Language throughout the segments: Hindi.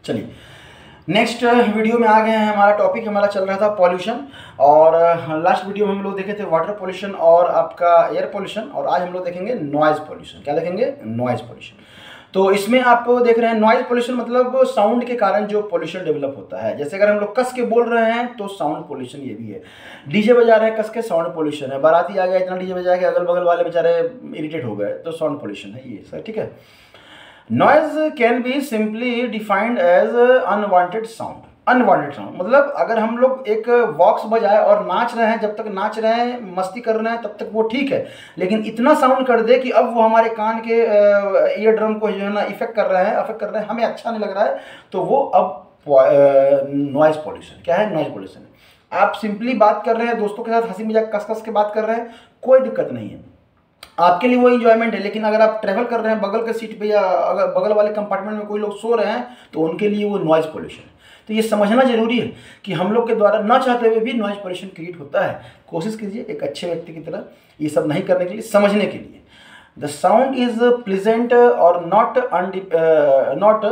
चलिए नेक्स्ट वीडियो में आ गए हैं। हमारा टॉपिक हमारा चल रहा था पॉल्यूशन, और लास्ट वीडियो में हम लोग देखे थे वाटर पॉल्यूशन और आपका एयर पॉल्यूशन, और आज हम लोग देखेंगे नॉइज़ पॉल्यूशन। क्या देखेंगे? Noise pollution. तो इसमें आप देख रहे हैं नॉइज़ पॉल्यूशन मतलब साउंड के कारण जो पॉल्यूशन डेवलप होता है। जैसे अगर हम लोग कस के बोल रहे हैं तो साउंड पॉल्यूशन ये भी है। डीजे बजा रहे हैं कस के, साउंड पॉल्यूशन है। बाराती आ गया इतना डीजे बजा के अगल बगल वाले बेचारे इरिटेट हो गए, तो साउंड पॉल्यूशन है ये सर, ठीक है। Noise can be simply defined as unwanted sound. Unwanted sound मतलब अगर हम लोग एक बॉक्स बजाए और नाच रहे हैं, जब तक नाच रहे हैं मस्ती कर रहे हैं तब तक वो ठीक है, लेकिन इतना साउंड कर दे कि अब वो हमारे कान के ईयर ड्रम को जो है ना अफेक्ट कर रहे हैं, हमें अच्छा नहीं लग रहा है, तो वो अब नॉइज पॉल्यूशन। क्या है? Noise pollution. आप सिंपली बात कर रहे हैं दोस्तों के साथ, हंसी मजाक कस कस के बात कर रहे हैं, कोई दिक्कत नहीं है, आपके लिए वो इंजॉयमेंट है। लेकिन अगर आप ट्रैवल कर रहे हैं बगल के सीट पे या अगर बगल वाले कंपार्टमेंट में कोई लोग सो रहे हैं तो उनके लिए वो नॉइज़ पोल्यूशन है। तो ये समझना जरूरी है कि हम लोग के द्वारा ना चाहते हुए भी नॉइज़ पोल्यूशन क्रिएट होता है। कोशिश कीजिए एक अच्छे व्यक्ति की तरह ये सब नहीं करने के लिए, समझने के लिए। द साउंड इज प्लीजेंट और not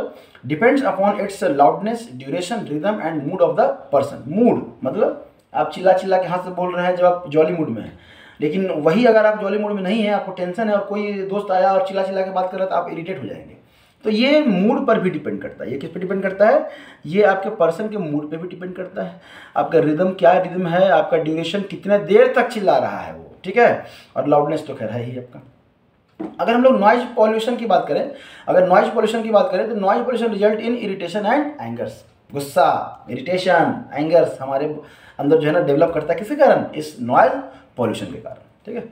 depends upon its loudness, duration, rhythm and mood off the person. Mood मतलब आप चिल्ला चिल्ला के हाथ से बोल रहे हैं जब आप जॉली मूड में हैं, लेकिन वही अगर आप जॉली मूड में नहीं है, आपको टेंशन है और कोई दोस्त आया और चिल्ला चिल्ला के बात कर रहा है तो आप इरिटेट हो जाएंगे। तो ये मूड पर भी डिपेंड करता है। ये किस पे डिपेंड करता है? ये आपके पर्सन के मूड पे भी डिपेंड करता है। आपका रिदम क्या रिदम है, आपका ड्यूरेशन कितने देर तक चिल्ला रहा है वो, ठीक है, और लाउडनेस तो खैर है ही आपका। अगर हम लोग नॉइज पॉल्यूशन की बात करें, तो noise pollution result in irritation and angers. गुस्सा, इरिटेशन, एंगर्स हमारे अंदर जो है ना डेवलप करता है, किसके कारण? इस नॉइज पॉल्यूशन के कारण, ठीक है।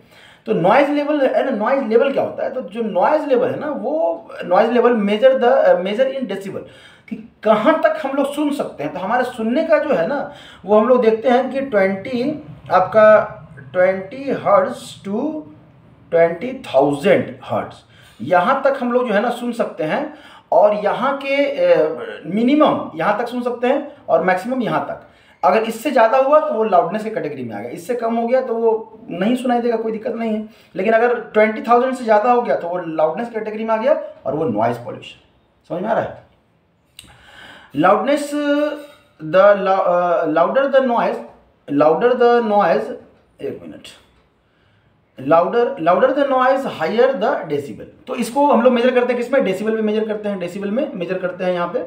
तो नॉइज लेवल है ना, नॉइज लेवल क्या होता है? तो जो नॉइज लेवल है ना, वो noise level measure in decibel, कि कहाँ तक हम लोग सुन सकते हैं। तो हमारे सुनने का जो है ना वो हम लोग देखते हैं कि 20 हर्ट्ज टू 20,000 हर्ट्ज, यहाँ तक हम लोग जो है ना सुन सकते हैं, और यहाँ के मिनिमम यहाँ तक सुन सकते हैं और मैक्सिमम यहाँ तक। अगर इससे ज़्यादा हुआ तो वो लाउडनेस की कैटेगरी में आ गया, इससे कम हो गया तो वो नहीं सुनाई देगा, कोई दिक्कत नहीं है। लेकिन अगर 20,000 से ज़्यादा हो गया तो वो लाउडनेस कैटेगरी में आ गया और वो नॉइज़ पॉल्यूशन। समझ में आ रहा है? लाउडनेस लाउडर द नॉइज, एक minute, louder the noise higher the decibel. तो इसको हम लोग मेजर करते हैं किसमें? डेसिबल में मेजर करते हैं, डेसिबल में मेजर करते हैं यहाँ पे,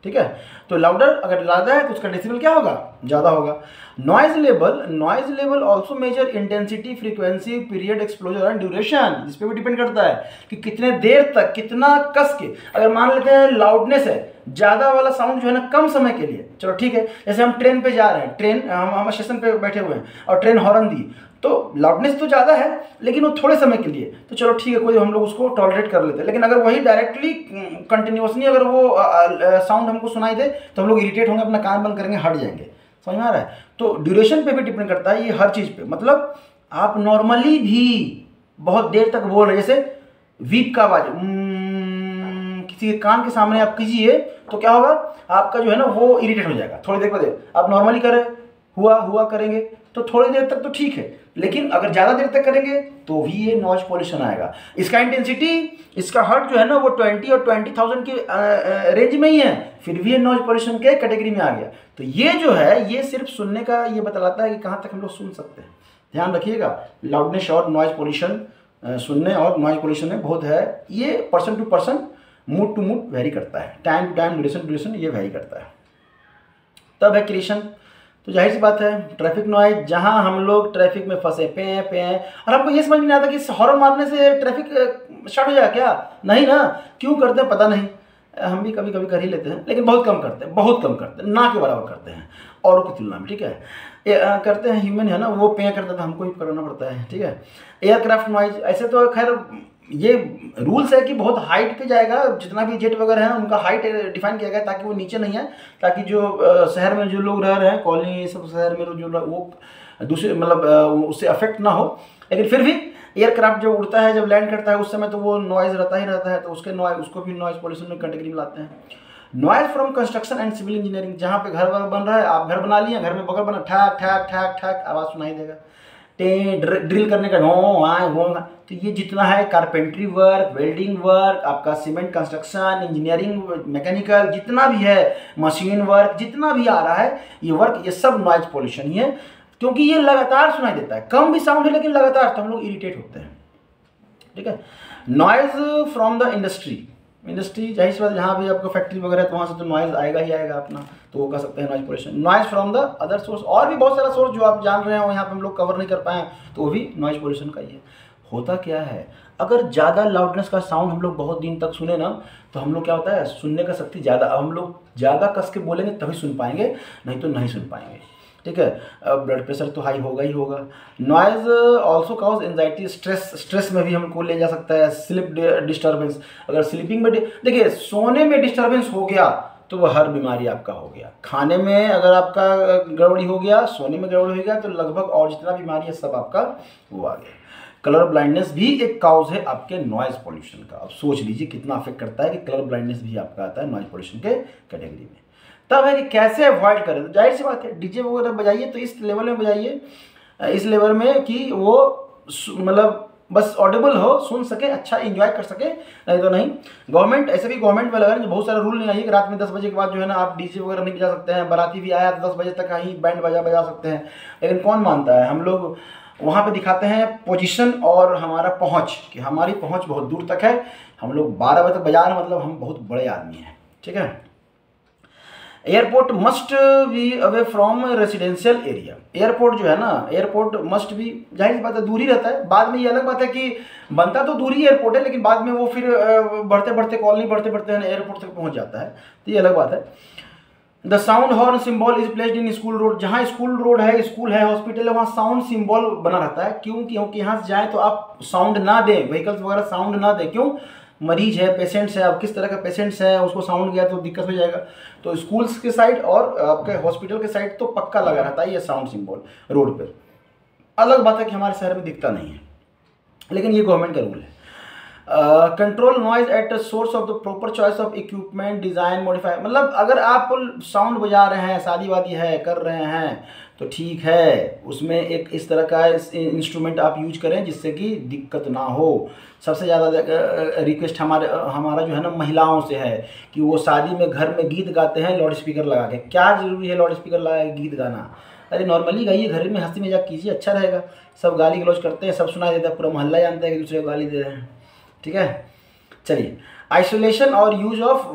ठीक है। तो लाउडर अगर ज़्यादा है तो उसका डेसिबल क्या होगा? ज़्यादा होगा। Noise level also measure intensity, frequency, period, exposure and duration. इस पर भी डिपेंड करता है कि कितने देर तक, कितना कस के। अगर मान लेते हैं लाउडनेस है ज़्यादा वाला साउंड जो है ना कम समय के लिए, चलो ठीक है, जैसे हम ट्रेन पे जा रहे हैं, ट्रेन हम स्टेशन पे बैठे हुए हैं और ट्रेन हॉर्न दी, तो लाउडनेस तो ज़्यादा है लेकिन वो थोड़े समय के लिए, तो चलो ठीक है, कोई हम लोग उसको टॉलरेट कर लेते हैं। लेकिन अगर वही डायरेक्टली कंटिन्यूसली अगर वो साउंड हमको सुनाई दे तो हम लोग इरिटेट होंगे, अपना कान बंद करेंगे, हट जाएंगे। समझ में आ रहा है? तो ड्यूरेशन पे भी डिपेंड करता है ये हर चीज़ पे। मतलब आप नॉर्मली भी बहुत देर तक बोल रहे, जैसे वीप का आवाज़ किसी के कान के सामने आप कीजिए तो क्या होगा? आपका जो है ना वो इरिटेट हो जाएगा थोड़ी देर बाद। आप नॉर्मली करें, हुआ करेंगे तो थोड़ी देर तक तो ठीक है, लेकिन अगर ज़्यादा देर तक करेंगे तो भी ये नॉइज पॉल्यूशन आएगा। इसका इंटेंसिटी, इसका हर्ट जो है ना वो 20 और 20,000 के रेंज में ही है, फिर भी ये नॉइज पॉल्यूशन के कैटेगरी में आ गया। तो ये जो है ये सिर्फ सुनने का ये बतलाता है कि कहाँ तक हम लोग सुन सकते हैं। ध्यान रखिएगा, लाउडनेस और नॉइज पॉल्यूशन सुनने और नॉइज पॉल्यूशन में बहुत है। ये person to person, mood to mood vary करता है, टाइम टू टाइम, ड्यूरेशन ये वेरी करता है। तब है क्रिएशन। तो जाहिर सी बात है ट्रैफिक नॉइज, जहां हम लोग ट्रैफिक में फंसे पे हैं, और आपको ये समझ में नहीं आता कि हॉर्न मारने से ट्रैफिक स्टार्ट हो जाएगा क्या? नहीं ना। क्यों करते हैं पता नहीं, हम भी कभी कभी कर ही लेते हैं, लेकिन बहुत कम करते हैं, ना के बराबर करते हैं औरों की तुलना में, ठीक है। करते हैं, ह्यूमन है ना, वो पे करता था, हमको ही करना पड़ता है, ठीक है। एयरक्राफ्ट नॉइज, ऐसे तो खैर ये रूल्स है कि बहुत हाइट पे जाएगा, जितना भी जेट वगैरह है उनका हाइट डिफाइन किया गया ताकि वो नीचे नहीं है, ताकि जो शहर में जो लोग रह रहे हैं, कॉलोनी सब शहर में जो वो दूसरे मतलब उससे अफेक्ट ना हो। लेकिन फिर भी एयरक्राफ्ट जब उड़ता है, जब लैंड करता है, उस समय तो वो नॉइज़ रहता ही रहता है, तो उसको भी नॉइज़ पॉल्यूशन में कैटेगरी में लाते हैं। Noise from construction and civil engineering, जहाँ पे घर बन रहा है, आप घर बना लिए, घर में बगल बना, ठैक ठैक ठैक ठैक आवाज़ सुनाई देगा। ड्रिल करने का तो ये जितना है कारपेंट्री वर्क, वेल्डिंग वर्क, आपका सीमेंट कंस्ट्रक्शन, इंजीनियरिंग, मैकेनिकल, जितना भी है मशीन वर्क, जितना भी आ रहा है ये वर्क, ये सब नॉइज पोल्यूशन ही है, क्योंकि ये लगातार सुनाई देता है। कम भी साउंड है लेकिन लगातार, तो हम लोग इरिटेट होते हैं। ठीक है। नॉइज फ्रॉम द इंडस्ट्री जाहिर सी बात, जहाँ भी आपको फैक्ट्री वगैरह है तो वहाँ से तो नॉइज आएगा ही आएगा अपना, तो वो कह सकते हैं noise pollution. Noise from the other source, और भी बहुत सारा सोर्स जो आप जान रहे हो यहाँ पे हम लोग कवर नहीं कर पाए, तो वो भी नॉइज पोल्यूशन का ही है। होता क्या है, अगर ज़्यादा लाउडनेस का साउंड हम लोग बहुत दिन तक सुने ना, तो हम लोग क्या होता है, सुनने का शक्ति ज़्यादा, हम लोग ज़्यादा कस के बोलेंगे तभी सुन पाएंगे, नहीं तो नहीं सुन पाएंगे। ठीक है। ब्लड प्रेशर तो हाई होगा ही होगा। Noise also cause anxiety, stress में भी हमको ले जा सकता है। स्लीप डिस्टर्बेंस, अगर स्लीपिंग में देखिए सोने में डिस्टर्बेंस हो गया तो वह हर बीमारी आपका हो गया। खाने में अगर आपका गड़बड़ी हो गया, सोने में गड़बड़ी हो गया, तो लगभग और जितना बीमारी है सब आपका वो आ गया। कलर ब्लाइंडनेस भी एक काउज है आपके नॉइज पोल्यूशन का। अब सोच लीजिए कितना अफेक्ट करता है कि कलर ब्लाइंडनेस भी आपका आता है नॉइज पोल्यूशन के कैटेगरी में। तब है कि कैसे अवॉइड करें, तो जाहिर सी बात है डीजे वगैरह बजाइए तो इस लेवल में बजाइए, इस लेवल में कि वो मतलब बस ऑडिबल हो, सुन सके, अच्छा एंजॉय कर सके, नहीं तो नहीं। गवर्नमेंट ऐसे भी गवर्नमेंट में लगा रहे हैं, बहुत सारा रूल नहीं आई कि रात में 10 बजे के बाद जो है ना आप डीजे वगैरह नहीं बजा सकते हैं। बाराती भी आया तो 10 बजे तक ही बैंड बजा सकते हैं, लेकिन कौन मानता है। हम लोग वहाँ पे दिखाते हैं पोजीशन और हमारा पहुँच, कि हमारी पहुँच बहुत दूर तक है, हम लोग 12 बजे तक बजा रहे हैं, मतलब हम बहुत बड़े आदमी हैं। ठीक है। Airport must be away from residential area, airport जो है ना, एयरपोर्ट मस्ट भी, जाहिर बात है दूर ही रहता है। बाद में ये अलग बात है कि बनता तो दूर ही एयरपोर्ट है, लेकिन बाद में वो फिर बढ़ते बढ़ते कॉलोनी बढ़ते बढ़ते एयरपोर्ट तक पहुंच जाता है, तो ये अलग बात है। The sound horn symbol is placed in school road, जहाँ स्कूल रोड है, स्कूल है, हॉस्पिटल है, वहाँ साउंड सिंबल बना रहता है। क्यों? क्योंकि यहाँ से जाए तो आप साउंड ना दें, व्हीकल्स वगैरह साउंड ना दें। क्यों? मरीज है, पेशेंट्स है, अब किस तरह का पेशेंट्स है, उसको साउंड गया तो दिक्कत हो जाएगा। तो स्कूल्स के साइड और आपके हॉस्पिटल के साइड तो पक्का लगा रहता है ये साउंड सिंबल रोड पर। अलग बात है कि हमारे शहर में दिखता नहीं है, लेकिन ये गवर्नमेंट का रूल है। Control noise at source of the proper choice of equipment design modify, मतलब अगर आप साउंड बजा रहे हैं, शादी वादी है, कर रहे हैं, तो ठीक है, उसमें एक इस तरह का इंस्ट्रूमेंट आप यूज करें जिससे कि दिक्कत ना हो। सबसे ज़्यादा रिक्वेस्ट हमारा जो है ना महिलाओं से है कि वो शादी में घर में गीत गाते हैं लाउड स्पीकर लगा के। क्या ज़रूरी है लाउड स्पीकर लगा के गीत गाना? अरे नॉर्मली गाइए, घर में हंसी मजाक कीजिए, अच्छा रहेगा। सब गाली गलौज करते हैं, सब सुनाई देता है, पूरा मोहल्ला जानता है कि दूसरे को गाली दे रहे हैं। ठीक है। चलिए, आइसोलेशन और यूज ऑफ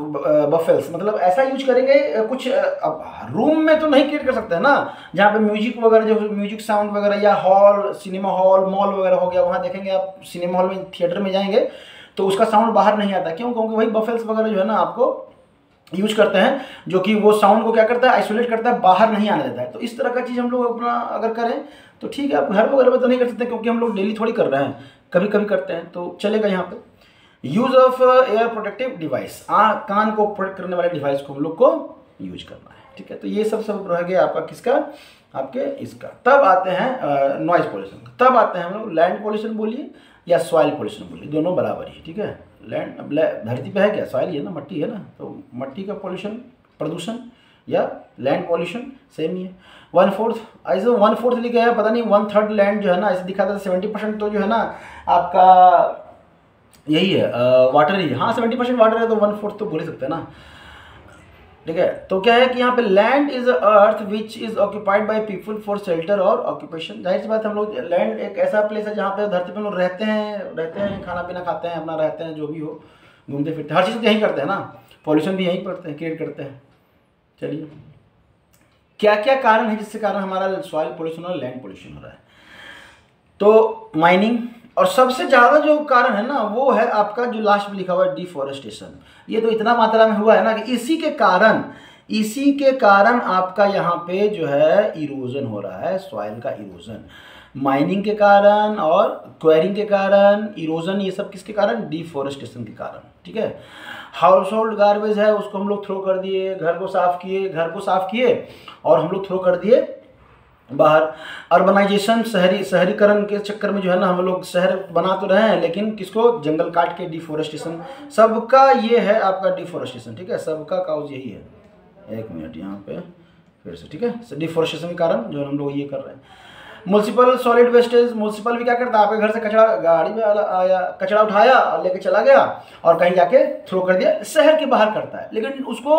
बफेल्स, मतलब ऐसा यूज करेंगे कुछ, अब रूम में तो नहीं क्रिएट कर सकते हैं ना, जहाँ पे म्यूजिक वगैरह, जो म्यूजिक साउंड वगैरह, या हॉल, सिनेमा हॉल, मॉल वगैरह हो गया, वहाँ देखेंगे आप सिनेमा हॉल में, थिएटर में जाएंगे तो उसका साउंड बाहर नहीं आता। क्यों? क्योंकि वही बफेल्स वगैरह जो है ना आपको यूज करते हैं, जो कि वो साउंड को क्या करता है, आइसोलेट करता है, बाहर नहीं आने देता है। तो इस तरह का चीज़ हम लोग अपना अगर करें तो ठीक है। आप घर वगैरह में तो नहीं कर सकते, क्योंकि हम लोग डेली थोड़ी कर रहे हैं, कभी कभी करते हैं, तो चलेगा यहाँ पे। Use of ear protective device, कान को प्रोटेक्ट करने वाले डिवाइस को हम लोग को यूज करना है। ठीक है। तो ये सब रह गया आपका किसका, आपके इसका। तब आते हैं नॉइज पोल्यूशन, तब आते हैं हम लोग लैंड पोल्यूशन बोलिए या सॉइल पोल्यूशन बोलिए, दोनों बराबर ही। ठीक है। लैंड, अब धरती पे है क्या, सॉइल ही है ना, मट्टी है ना, तो मट्टी का पोल्यूशन, प्रदूषण, या लैंड पोल्यूशन सेम ही है। 1/4, ऐसे 1/4 लिखा है, पता नहीं 1/3 लैंड जो है ना, ऐसे दिखा था 70% तो जो है ना आपका यही है वाटर ही। हाँ 70% वाटर है, तो 1/4 तो बोल ही सकते हैं ना। ठीक है। तो क्या है कि यहाँ पे land is earth which is occupied by people for shelter और ऑक्यूपेशन। जाहिर सी बात, हम लोग लैंड एक ऐसा प्लेस है जहाँ पे धरती पे लोग रहते हैं, खाना पीना खाते हैं, अपना रहते हैं, जो भी हो, घूमते फिरते, हर चीज़ तो यहीं करते हैं ना, पॉल्यूशन भी यहीं करते हैं, क्रिएट करते हैं। चलिए, क्या क्या कारण है जिससे कारण हमारा सॉइल पोल्यूशन और लैंड पोल्यूशन हो रहा है? तो माइनिंग, और सबसे ज़्यादा जो कारण है ना वो है आपका जो लास्ट में लिखा हुआ है डिफॉरेस्टेशन। ये तो इतना मात्रा में हुआ है ना कि इसी के कारण आपका यहाँ पे जो है इरोजन हो रहा है, सॉइल का इरोजन। माइनिंग के कारण और क्वेरिंग के कारण इरोजन, ये सब किसके कारण? डिफॉरेस्टेशन के कारण। ठीक है। हाउस होल्ड गार्बेज है, उसको हम लोग थ्रो कर दिए, घर को साफ किए और हम लोग थ्रो कर दिए बाहर। अर्बनाइजेशन, शहरीकरण के चक्कर में जो है ना हम लोग शहर बना तो रहे हैं, लेकिन किसको? जंगल काट के, डिफॉरेस्टेशन। सबका ये है आपका डिफॉरेस्टेशन। ठीक है। सबका काउज यही है। एक मिनट यहाँ पे फिर से, ठीक है, डिफॉरेस्टेशन के कारण जो हम लोग ये कर रहे हैं। म्युनिसिपल सॉलिड वेस्टेज, म्युनिसिपल भी क्या करता है, आपके घर से कचरा गाड़ी में आया, कचरा उठाया और लेके चला गया और कहीं जाके थ्रो कर दिया, शहर के बाहर करता है, लेकिन उसको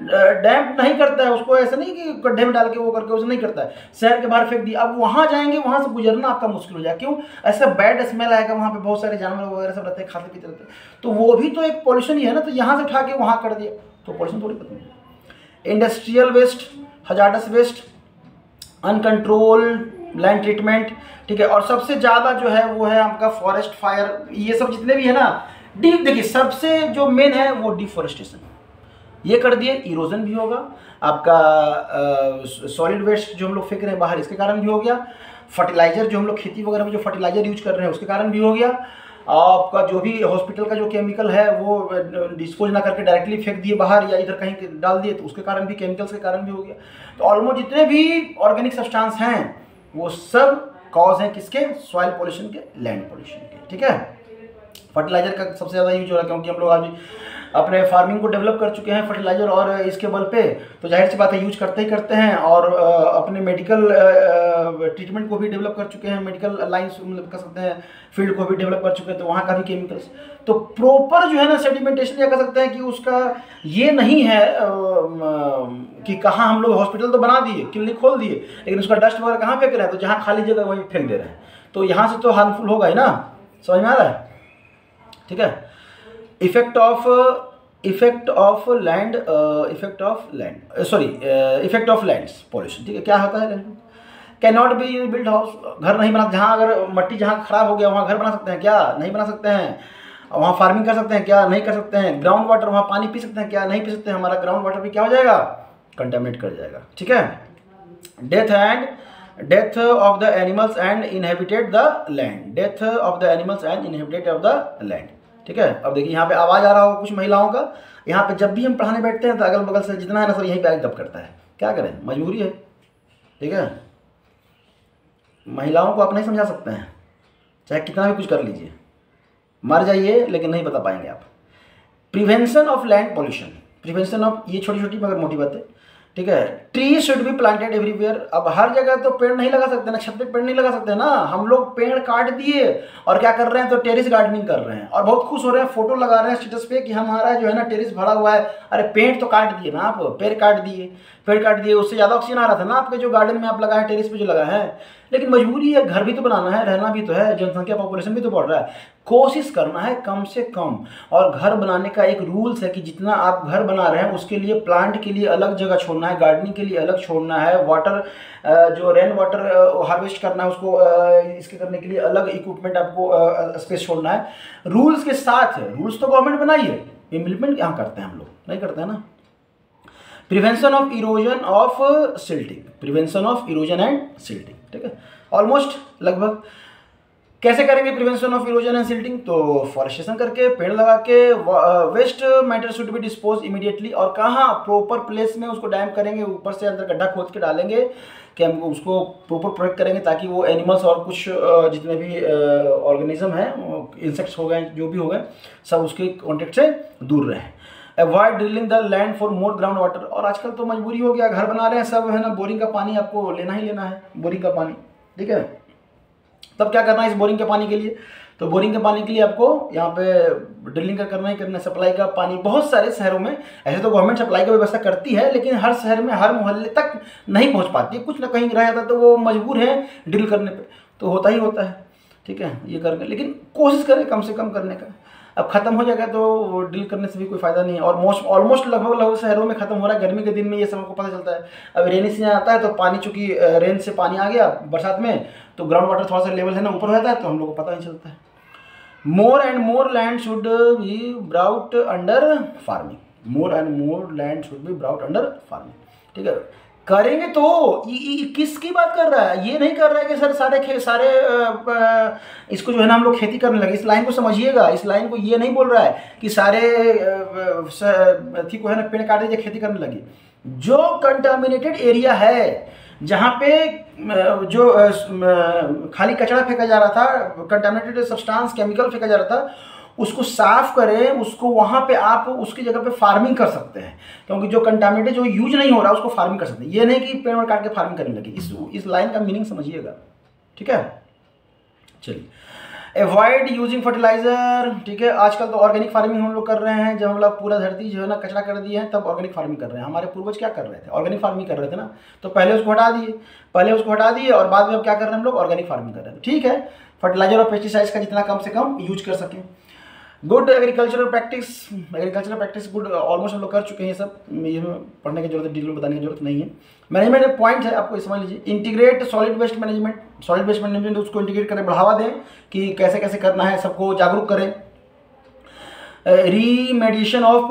डैम्प नहीं करता है, उसको ऐसा नहीं कि गड्ढे में डाल के वो करके उसे नहीं करता है, शहर के बाहर फेंक दिया। अब वहाँ जाएंगे, वहाँ से गुजरना आपका मुश्किल हो जाए, क्यों, ऐसा बैड स्मेल आएगा, वहाँ पे बहुत सारे जानवर वगैरह सब रहते हैं, खाते पीते रहते हैं, तो वो भी तो एक पॉल्यूशन ही है ना। तो यहाँ से उठा के वहाँ कर दिया तो पॉल्यूशन थोड़ी खत्म है। Industrial waste, hazardous waste, uncontrolled land treatment, ठीक है। और सबसे ज़्यादा जो है वो है आपका फॉरेस्ट फायर, ये सब जितने भी है ना, देखिए सबसे जो मेन है वो डिफॉरेस्टेशन, ये कर दिए, इरोजन भी होगा आपका, सॉलिड वेस्ट जो हम लोग फेंक रहे हैं बाहर इसके कारण भी हो गया, फर्टिलाइजर जो हम लोग खेती वगैरह में जो फर्टिलाइजर यूज कर रहे हैं उसके कारण भी हो गया, आपका जो भी हॉस्पिटल का जो केमिकल है वो डिस्पोज ना करके डायरेक्टली फेंक दिए बाहर या इधर कहीं डाल दिए तो उसके कारण भी, केमिकल्स के कारण भी हो गया। तो ऑलमोस्ट जितने भी ऑर्गेनिक सब्सटेंस हैं वो सब कॉज हैं किसके, सॉइल पोल्यूशन के, लैंड पोल्यूशन के, ठीक है। फर्टिलाइजर का सबसे ज़्यादा यूज हो रहा है क्योंकि हम लोग आज अपने फार्मिंग को डेवलप कर चुके हैं फर्टिलाइजर और इसके बल पे, तो जाहिर सी बात है यूज करते ही करते हैं, और अपने मेडिकल ट्रीटमेंट को भी डेवलप कर चुके हैं, मेडिकल लाइन्स मतलब कर सकते हैं, फील्ड को भी डेवलप कर चुके हैं, तो वहाँ का भी केमिकल्स, तो प्रॉपर जो है ना सेडिमेंटेशन या कह सकते हैं कि उसका ये नहीं है कि कहाँ हम लोग हॉस्पिटल तो बना दिए, क्लिनिक खोल दिए, लेकिन उसका डस्ट वगैरह कहाँ फेंक रहे हैं, तो जहाँ खाली जगह वहीं फेंक दे रहे हैं, तो यहाँ से तो हार्मफुल होगा ही ना, समझ में आ रहा है, ठीक है। इफेक्ट ऑफ लैंड पॉल्यूशन, ठीक है। क्या होता है, can not be build house, घर नहीं बना, जहाँ अगर मट्टी जहाँ खराब हो गया वहाँ घर बना सकते हैं क्या, नहीं बना सकते हैं। वहाँ फार्मिंग कर सकते हैं क्या, नहीं कर सकते हैं। ग्राउंड वाटर, वहाँ पानी पी सकते हैं क्या, नहीं पी सकते हैं। हमारा ग्राउंड वाटर भी क्या हो जाएगा, कंटेमिनेट कर जाएगा, ठीक है। Death of the animals and inhabitant the land, death of the animals and inhabitant of the land, ठीक है। अब देखिए यहाँ पे आवाज़ आ रहा होगा कुछ महिलाओं का, यहाँ पे जब भी हम पढ़ाने बैठते हैं तो अगल बगल से जितना है ना सर यहीं पे आके गप करता है, क्या करें, मजबूरी है, ठीक है। महिलाओं को आप नहीं समझा सकते हैं, चाहे कितना भी कुछ कर लीजिए, मर जाइए लेकिन नहीं बता पाएंगे आप। Prevention of land pollution, prevention of, ये छोटी छोटी मगर मोटी बातें, ठीक है। Tree should be planted everywhere, अब हर जगह तो पेड़ नहीं लगा सकते ना, छत पे पेड़ नहीं लगा सकते ना, हम लोग पेड़ काट दिए और क्या कर रहे हैं, तो टेरिस गार्डनिंग कर रहे हैं और बहुत खुश हो रहे हैं, फोटो लगा रहे हैं स्टेटस पे कि हमारा जो है ना टेरिस भरा हुआ है। अरे पेड़ तो काट दिए ना आप, पेड़ काट दिए, उससे ज़्यादा ऑक्सीजन आ रहा था ना आपके जो गार्डन में आप लगा है, टेरिस पे जो लगा है, लेकिन मजबूरी है, घर भी तो बनाना है, रहना भी तो है, जनसंख्या पॉपुलेशन भी तो बढ़ रहा है, कोशिश करना है कम से कम। और घर बनाने का एक रूल्स है कि जितना आप घर बना रहे हैं उसके लिए प्लांट के लिए अलग जगह छोड़ना है, गार्डनिंग के लिए अलग छोड़ना है, वाटर जो रेन वाटर हार्वेस्ट करना है उसको इसके करने के लिए अलग इक्विपमेंट आपको स्पेस छोड़ना है, रूल्स के साथ है। रूल्स तो गवर्नमेंट बनाई है, इम्प्लीमेंट यहाँ करते हैं हम लोग, नहीं करते हैं ना। Prevention of erosion of silting, prevention of erosion and silting, ठीक है। ऑलमोस्ट लगभग कैसे करेंगे prevention of erosion and silting, तो फॉरेस्टेशन करके, पेड़ लगा के, waste matter should be dispose immediately, और कहाँ, प्रॉपर प्लेस में उसको डैम करेंगे, ऊपर से अंदर गड्ढा खोद के डालेंगे कि हम उसको प्रॉपर प्रोटेक्ट करेंगे ताकि वो एनिमल्स और कुछ जितने भी ऑर्गेनिज्म हैं, इंसेक्ट्स हो गए, जो भी हो गए, सब उसके कॉन्टेक्ट से दूर रहें। Avoid drilling the land for more ground water, और आजकल तो मजबूरी हो गया, घर बना रहे हैं सब है ना, बोरिंग का पानी आपको लेना ही लेना है, बोरिंग का पानी, ठीक है। तब क्या करना है इस बोरिंग के पानी के लिए, तो बोरिंग के पानी के लिए आपको यहाँ पे ड्रिलिंग का करना ही करना है, सप्लाई का पानी। बहुत सारे शहरों में ऐसे तो गवर्नमेंट सप्लाई की व्यवस्था करती है, लेकिन हर शहर में हर मोहल्ले तक नहीं पहुँच पाती है, कुछ ना कहीं रह जाता तो वो मजबूर है ड्रिल करने पर, तो होता ही होता है, ठीक है। ये करके लेकिन कोशिश करें कम से कम करने का। अब खत्म हो जाएगा तो ड्रिल करने से भी कोई फायदा नहीं है, और ऑलमोस्ट लगभग शहरों में खत्म हो रहा है। गर्मी के दिन में ये सब को पता चलता है। अब रेनी सीजन आता है तो पानी, चूंकि रेन से पानी आ गया बरसात में, तो ग्राउंड वाटर थोड़ा सा लेवल है ना ऊपर हो जाता है, तो हम लोग को पता नहीं चलता है। More and more land should be brought under farming, more and more land should be brought under farming, ठीक है। करेंगे तो किसकी बात कर रहा है, ये नहीं कर रहा है कि सर सारे इसको जो है ना हम लोग खेती करने लगे। इस लाइन को समझिएगा, इस लाइन को ये नहीं बोल रहा है कि सारे को है ना पेड़ काट दीजिए खेती करने लगे। जो कंटामिनेटेड एरिया है, जहाँ पे जो खाली कचरा फेंका जा रहा था, कंटामिनेटेड सब्सटेंस केमिकल फेंका जा रहा था, उसको साफ करें, उसको वहाँ पे आप उसकी जगह पे फार्मिंग कर सकते हैं, क्योंकि जो कंटामिनेटेड जो यूज नहीं हो रहा उसको फार्मिंग कर सकते हैं। ये नहीं कि पेड़ काट के फार्मिंग करने लगी। इस लाइन का मीनिंग समझिएगा, ठीक है। चलिए, अवॉइड यूजिंग फर्टिलाइजर, ठीक है। आजकल तो ऑर्गेनिक फार्मिंग हम लोग कर रहे हैं, जब हम लोग पूरा धरती जो है ना कचरा कर दिए हैं तब ऑर्गेनिक फार्मिंग कर रहे हैं। हमारे पूर्वज क्या कर रहे थे? ऑर्गेनिक फार्मिंग कर रहे थे ना, तो पहले उसको हटा दिए और बाद में अब क्या कर रहे हैं हम लोग? ऑर्गेनिक फार्मिंग कर रहे हैं। ठीक है, फर्टिलाइजर और पेस्टिसाइड्स का जितना कम से कम यूज कर सकें। Good agricultural practice good, almost हम लोग कर चुके हैं ये सब, ये पढ़ने की जरूरत है, डिटेल में बताने की जरूरत नहीं है। मैनेजमेंट पॉइंट है, आपको समझ लीजिए। इंटीग्रेट सॉलिड वेस्ट मैनेजमेंट, उसको इंटीग्रेट करें, बढ़ावा दें कि कैसे कैसे करना है, सबको जागरूक करें। रीमेडिएशन ऑफ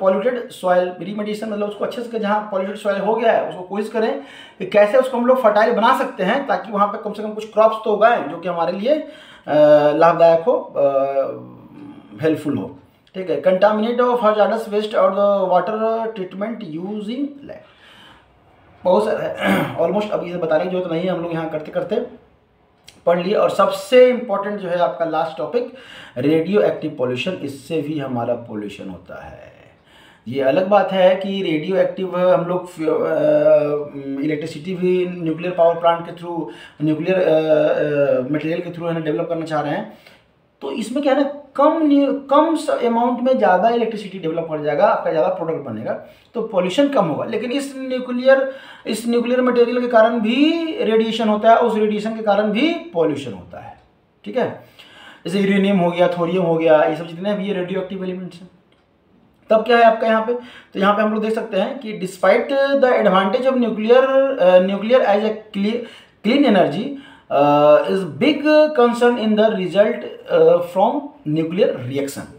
पॉल्यूटेड सॉइल, रीमेडिएशन मतलब उसको अच्छे से, जहाँ पॉल्यूटेड सॉइल हो गया है उसको कोशिश करें कि कैसे उसको हम लोग फर्टाइल बना सकते हैं, ताकि वहाँ पे कम से कम कुछ क्रॉप्स तो उगाएं जो कि हमारे लिए लाभदायक हो, हेल्पफुल हो। ठीक है। कंटामिनेट ऑफ हजार्डस वेस्ट और the water treatment using lab, बहुत सारे ऑलमोस्ट अभी से बताने की जरूरत नहीं है, हम लोग यहाँ करते करते पढ़ लिए। और सबसे इंपॉर्टेंट जो है आपका last topic, radio active pollution, इससे भी हमारा पॉल्यूशन होता है। ये अलग बात है कि रेडियो एक्टिव हम लोग इलेक्ट्रिसिटी भी न्यूक्लियर पावर प्लांट के थ्रू, न्यूक्लियर मटेरियल के थ्रू है ना डेवलप करना चाह रहे हैं, तो इसमें क्या है ना, कम अमाउंट में ज़्यादा इलेक्ट्रिसिटी डेवलप हो जाएगा, आपका ज़्यादा प्रोडक्ट बनेगा, तो पॉल्यूशन कम होगा। लेकिन इस न्यूक्लियर मटेरियल के कारण भी रेडिएशन होता है, उस रेडिएशन के कारण भी पॉल्यूशन होता है। ठीक है, जैसे यूरेनियम हो गया, थोरियम हो गया, ये सब जितने भी ये रेडियो एक्टिव एलिमेंट्स हैं। तब क्या है आपका यहाँ पे, तो यहाँ पे हम लोग देख सकते हैं कि despite the advantage of nuclear as a clean energy is big concern in the result from nuclear reaction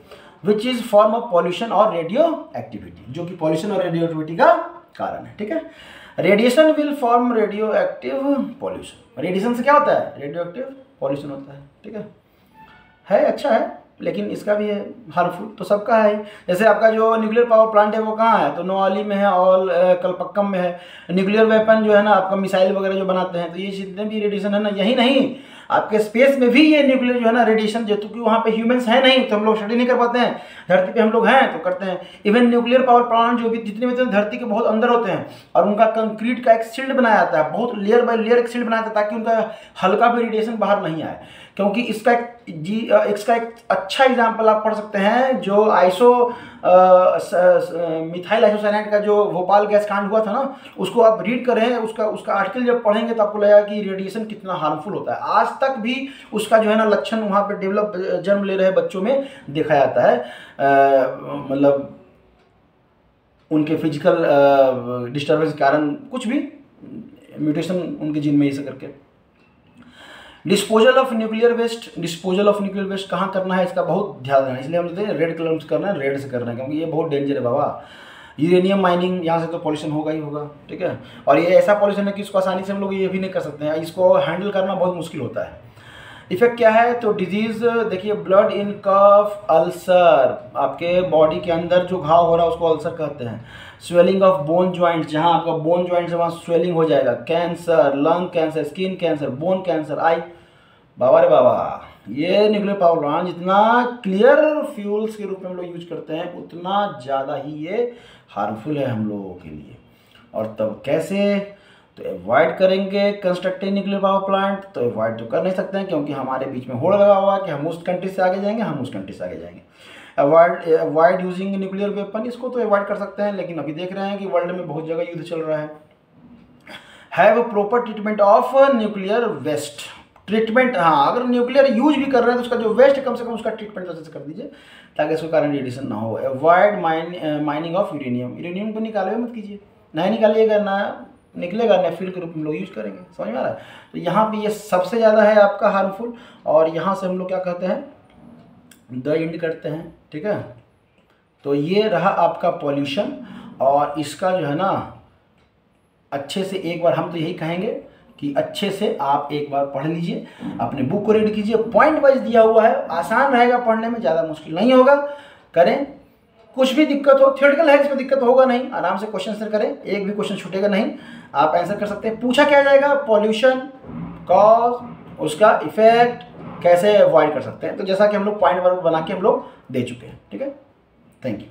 which is form of pollution और radioactivity, जो कि pollution और radioactivity का कारण है। ठीक है, radiation will form radioactive pollution, radiation से क्या होता है? रेडियोएक्टिव पॉल्यूशन होता है। ठीक है, अच्छा है, लेकिन इसका भी है हार्मफुल, तो सबका है। जैसे आपका जो न्यूक्लियर पावर प्लांट है वो कहाँ है? तो नोआली में है और कलपक्कम में है। न्यूक्लियर वेपन जो है ना आपका मिसाइल वगैरह जो बनाते हैं, तो ये जितने भी रेडिएशन है ना, यही नहीं आपके स्पेस में भी ये न्यूक्लियर जो है ना रेडिएशन, जो क्योंकि वहाँ पे ह्यूमंस है नहीं तो हम लोग स्टडी नहीं कर पाते हैं, धरती पे हम लोग हैं तो करते हैं। इवन न्यूक्लियर पावर प्लांट जो भी जितने भी धरती के बहुत अंदर होते हैं, और उनका कंक्रीट का एक शील्ड बनाया जाता है, बहुत लेयर बाय लेयर एक शील्ड बनाया जाता है, ताकि उनका हल्का भी रेडिएशन बाहर नहीं आए। क्योंकि इसका एक अच्छा एग्जाम्पल आप पढ़ सकते हैं, जो मिथाइल आइसोसाइनाइड का जो भोपाल गैस कांड हुआ था ना, उसको आप रीड करें, उसका आर्टिकल जब पढ़ेंगे तो आपको लगेगा कि रेडिएशन कितना हार्मफुल होता है। आज तक भी उसका जो है ना लक्षण वहाँ पे जन्म ले रहे बच्चों में देखा जाता है, मतलब उनके फिजिकल डिस्टर्बेंस के कारण, कुछ भी म्यूटेशन उनके जीन में ऐसे करके। डिस्पोजल ऑफ न्यूक्लियर वेस्ट कहाँ करना है, इसका बहुत ध्यान रखना है, इसलिए हम लोग रेड कलर से करना है, रेड से करना है, क्योंकि ये बहुत डेंजर है बाबा। यूरेनियम माइनिंग, यहाँ से तो पॉल्यूशन होगा ही होगा। ठीक है, और ये ऐसा पॉल्यूशन है कि इसको आसानी से हम लोग ये भी नहीं कर सकते हैं, इसको हैंडल करना बहुत मुश्किल होता है। इफेक्ट क्या है? तो डिजीज देखिए, ब्लड इन कफ, अल्सर, आपके बॉडी के अंदर जो घाव हो रहा है उसको अल्सर कहते हैं। स्वेलिंग ऑफ बोन ज्वाइंट, जहाँ आपका बोन ज्वाइंट से वहाँ स्वेलिंग हो जाएगा। Cancer, lung cancer, skin cancer, bone cancer, आई। बाबा रे बाबा, ये न्यूक्लियर पावर प्लांट जितना क्लियर फ्यूल्स के रूप में हम लोग यूज करते हैं, उतना ज़्यादा ही ये हार्मफुल है हम लोगों के लिए। और तब कैसे? तो अवॉइड करेंगे कंस्ट्रक्टिंग न्यूक्लियर पावर प्लांट, तो अवॉइड तो कर नहीं सकते हैं, क्योंकि हमारे बीच में होड़ लगा हुआ है कि हम उस कंट्री से आगे जाएंगे, हम उस कंट्री से आगे जाएंगे। अवॉइड यूजिंग न्यूक्लियर वेपन, इसको तो अवॉइड कर सकते हैं, लेकिन अभी देख रहे हैं कि वर्ल्ड में बहुत जगह युद्ध चल रहा है। Have proper treatment of nuclear waste, treatment, हाँ, अगर न्यूक्लियर यूज भी कर रहे हैं तो उसका जो वेस्ट है कम से कम उसका ट्रीटमेंट अच्छे से कर दीजिए, ताकि उसके कारण रेडिएशन ना हो। अवॉइड माइनिंग ऑफ यूरेनियम को निकाले मत कीजिए, नहीं निकालिएगा ना निकलेगा, ना फ्यूल के रूप में लोग यूज करेंगे। समझ में आ रहा है? तो यहाँ पे ये सबसे ज़्यादा है आपका हार्मफुल, और यहाँ से हम लोग क्या कहते हैं, द एंड करते हैं। ठीक है, तो ये रहा आपका पॉल्यूशन, और इसका जो है ना अच्छे से एक बार हम तो यही कहेंगे कि अच्छे से आप एक बार पढ़ लीजिए, अपने बुक को रीड कीजिए, पॉइंट वाइज दिया हुआ है, आसान रहेगा पढ़ने में, ज़्यादा मुश्किल नहीं होगा। करें, कुछ भी दिक्कत हो, थ्योरेटिकल है, इसमें दिक्कत होगा नहीं, आराम से क्वेश्चन आंसर करें, एक भी क्वेश्चन छूटेगा नहीं, आप आंसर कर सकते हैं। पूछा क्या जाएगा? पॉल्यूशन, कॉज, उसका इफेक्ट, कैसे अवॉइड कर सकते हैं। तो जैसा कि हम लोग पॉइंट वर्क बना के हम लोग दे चुके हैं। ठीक है, थैंक यू।